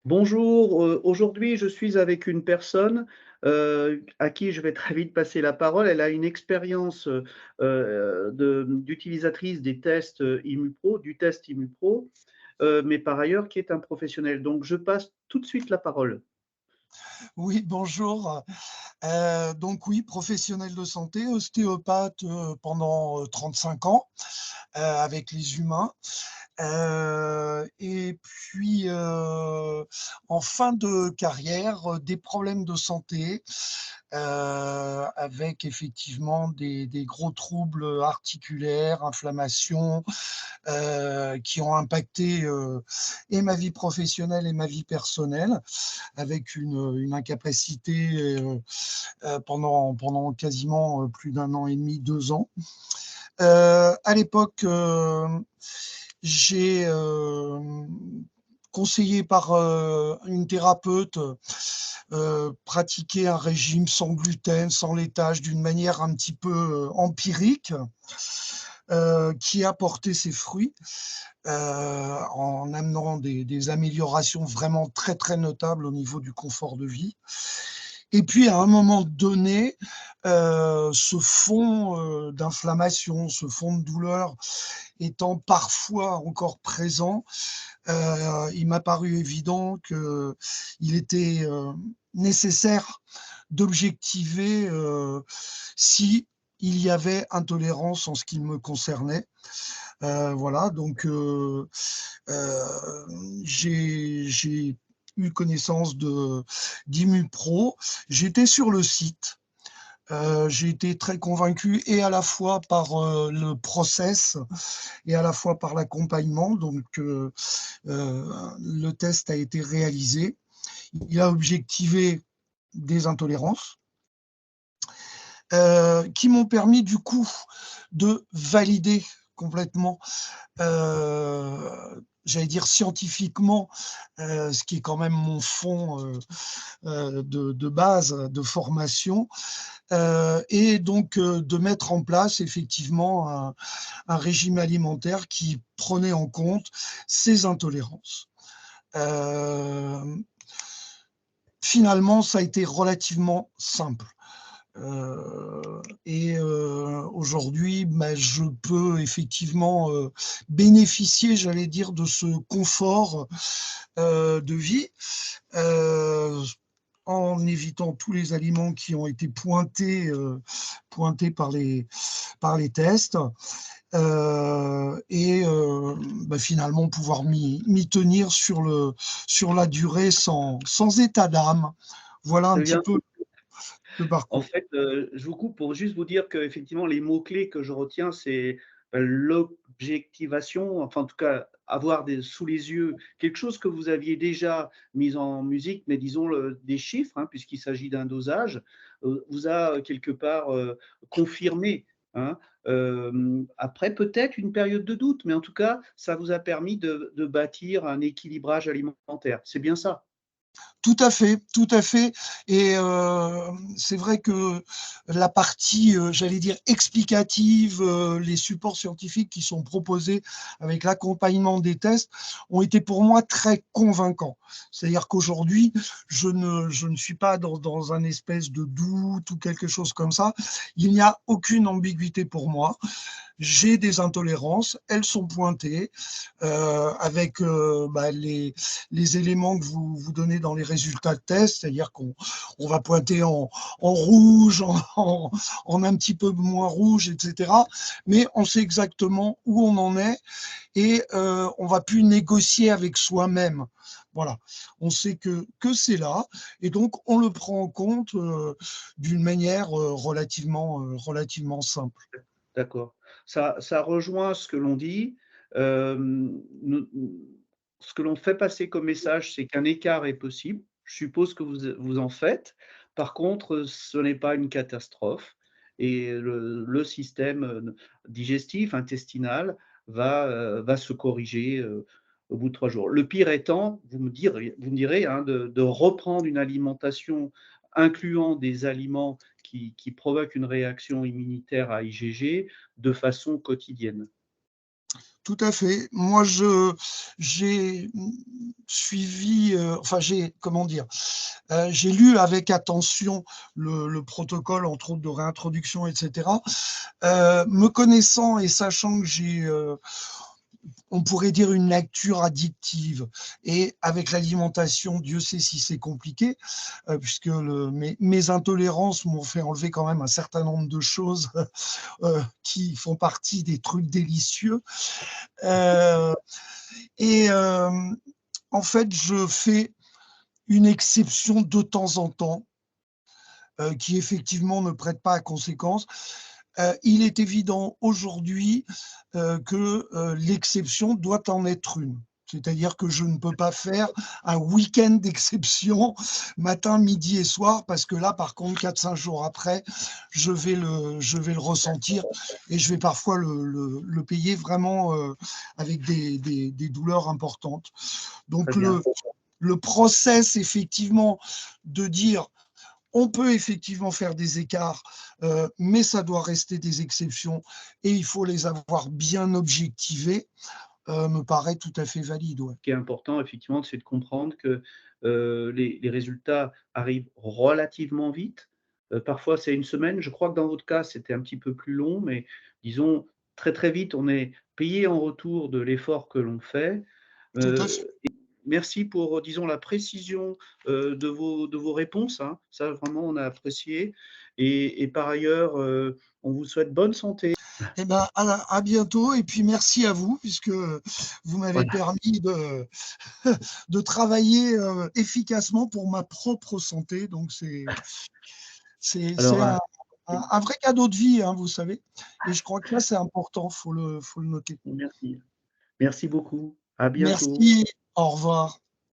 Bonjour, aujourd'hui je suis avec une personne, à qui je vais très vite passer la parole. Elle a une expérience, d'utilisatrice des tests, IMUPRO du test IMUPRO, mais par ailleurs qui est un professionnel. Donc je passe tout de suite la parole. Oui, bonjour. Donc oui, professionnel de santé, ostéopathe, pendant, 35 ans, avec les humains. Et puis, en fin de carrière, des problèmes de santé, avec effectivement des gros troubles articulaires, inflammations, qui ont impacté, et ma vie professionnelle et ma vie personnelle, avec une incapacité, pendant quasiment, plus d'un an et demi, 2 ans. À l'époque, j'ai, conseillé par, une thérapeute, pratiqué un régime sans gluten, sans laitage, d'une manière un petit peu, empirique, qui a porté ses fruits, en amenant des améliorations vraiment très, très notables au niveau du confort de vie. Et puis à un moment donné, ce fond, d'inflammation, ce fond de douleur étant parfois encore présent, il m'a paru évident qu'il était, nécessaire d'objectiver, si il y avait intolérance en ce qui me concernait. Voilà, donc j'ai eu connaissance d'IMUPRO. J'étais sur le site. J'ai été très convaincu et à la fois par, le process et à la fois par l'accompagnement. Donc le test a été réalisé. Il a objectivé des intolérances, qui m'ont permis du coup de valider complètement, j'allais dire scientifiquement, ce qui est quand même mon fond, de base, de formation, et donc de mettre en place effectivement un régime alimentaire qui prenait en compte ces intolérances. Hem, Finalement, ça a été relativement simple. Et aujourd'hui, bah, je peux effectivement, bénéficier, j'allais dire, de ce confort, de vie, heu, en évitant tous les aliments qui ont été pointés par les tests, et bah, finalement pouvoir m'y tenir sur la durée sans état d'âme. Voilà un Très petit bien. peu le En parcours. fait, je vous coupe pour juste vous dire qu'effectivement les mots clés que je retiens, c'est, l'objectivation, enfin en tout cas avoir des sous les yeux quelque chose que vous aviez déjà mis en musique, mais disons des chiffres, hein, puisqu'il s'agit d'un dosage, vous a quelque part, confirmé, hein. Après peut-être une période de doute, mais en tout cas, ça vous a permis de bâtir un équilibrage alimentaire. C'est bien ça? Tout à fait et c'est vrai que la partie, j'allais dire explicative, les supports scientifiques qui sont proposés avec l'accompagnement des tests ont été pour moi très convaincants. C'est-à-dire qu'aujourd'hui, je ne suis pas dans un espèce de doute ou quelque chose comme ça. Il n'y a aucune ambiguïté pour moi. J'ai des intolérances, elles sont pointées, avec bah, les éléments que vous donnez dans les résultats de test, c'est-à-dire qu'on va pointer en rouge, en un petit peu moins rouge, etc. Mais on sait exactement où on en est et on va plus négocier avec soi-même. Voilà, on sait que c'est là et donc on le prend en compte d'une manière relativement simple. D'accord. Ça rejoint ce que l'on dit. Nous ce que l'on fait passer comme message, c'est qu'un écart est possible. Je suppose que vous en faites. Par contre, ce n'est pas une catastrophe et le système, digestif, intestinal va se corriger, au bout de 3 jours. Le pire étant, vous me direz, hein, de reprendre une alimentation incluant des aliments qui provoquent une réaction immunitaire à IgG de façon quotidienne. Tout à fait. Moi, j'ai suivi, enfin, comment dire, j'ai lu avec attention le protocole, entre autres, de réintroduction, etc. Me connaissant et sachant que j'ai, on pourrait dire, une lecture addictive. Et avec l'alimentation, Dieu sait si c'est compliqué, puisque mes intolérances m'ont fait enlever quand même un certain nombre de choses qui font partie des trucs délicieux. Euh, et en fait, je fais une exception de temps en temps, qui effectivement ne prête pas à conséquence. Il est évident aujourd'hui que l'exception doit en être une. C'est-à-dire que je ne peux pas faire un week-end d'exception, matin, midi et soir, parce que là, par contre, 4-5 jours après, je vais le ressentir et je vais parfois le payer vraiment avec des douleurs importantes. Très Donc, bien. le process, effectivement, de dire on peut effectivement faire des écarts, mais ça doit rester des exceptions et il faut les avoir bien objectivés, me paraît tout à fait valide. Ouais. Ce qui est important effectivement, c'est de comprendre que, les résultats arrivent relativement vite. Parfois c'est une semaine. Je crois que dans votre cas, c'était un petit peu plus long, mais disons très, très vite, on est payé en retour de l'effort que l'on fait. Tout à fait. Merci pour, disons, la précision, de vos réponses, hein. Ça vraiment on a apprécié et par ailleurs, on vous souhaite bonne santé. Eh ben, à bientôt et puis merci à vous puisque vous m'avez Voilà. permis de travailler efficacement pour ma propre santé. Donc c'est Alors, un vrai cadeau de vie, hein, vous savez. Et je crois que là, c'est important, faut le noter. merci. Merci beaucoup. À bientôt. Merci, au revoir.